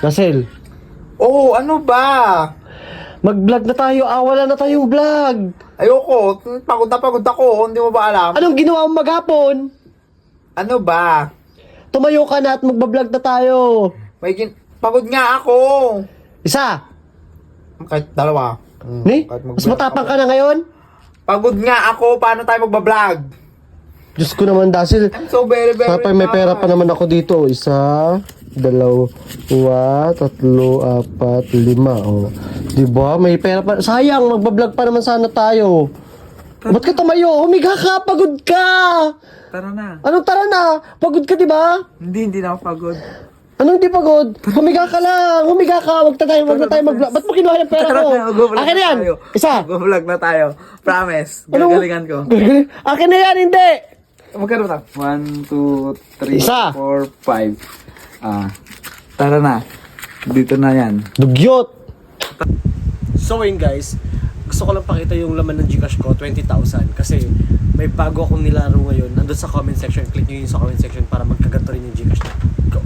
Russell, Oh, ano ba? mag-vlog na tayo. Wala na tayong vlog. Ayoko, pagod na pagod ako, hindi mo ba alam? Anong ginawa mo maghapon? Ano ba? Tumayo ka na at magbablog na tayo. Pagod nga ako. Isa. Kahit dalawa. Ni? Kahit Mas matapang ka na ngayon? Pagod nga ako, paano tayo magbablog? Diyos ko naman, Dasil. I'm so very, very Tapos may pera pa naman ako dito. Isa, dalawa, tatlo, apat, lima. Oh. Diba? May pera pa. Sayang, magbablog pa naman sana tayo. Ba't ka tumayo? Humiga ka, pagod ka! Tara na. Anong tara na? Pagod ka, diba? Hindi na ako pagod. Anong di pagod? Humiga ka lang! Humiga ka! Wag na tayo mag-vlog. Ba't mo kinuha yung pera ko? Akin na yan! Isa! Mag-vlog na tayo. Promise. Ano? Gagalingan ko. Akin na yan, hindi! Magkano ba? 1, 2, 3, Isa. 4, 5. Tara na. Dito na yan. Dugyot! So yun guys, gusto ko lang pakita yung laman ng Gcash ko, 20,000. Kasi may bago akong nilaro ngayon. Nandun sa comment section, click nyo yun sa comment section para magkaganto rin yung Gcash na. Go!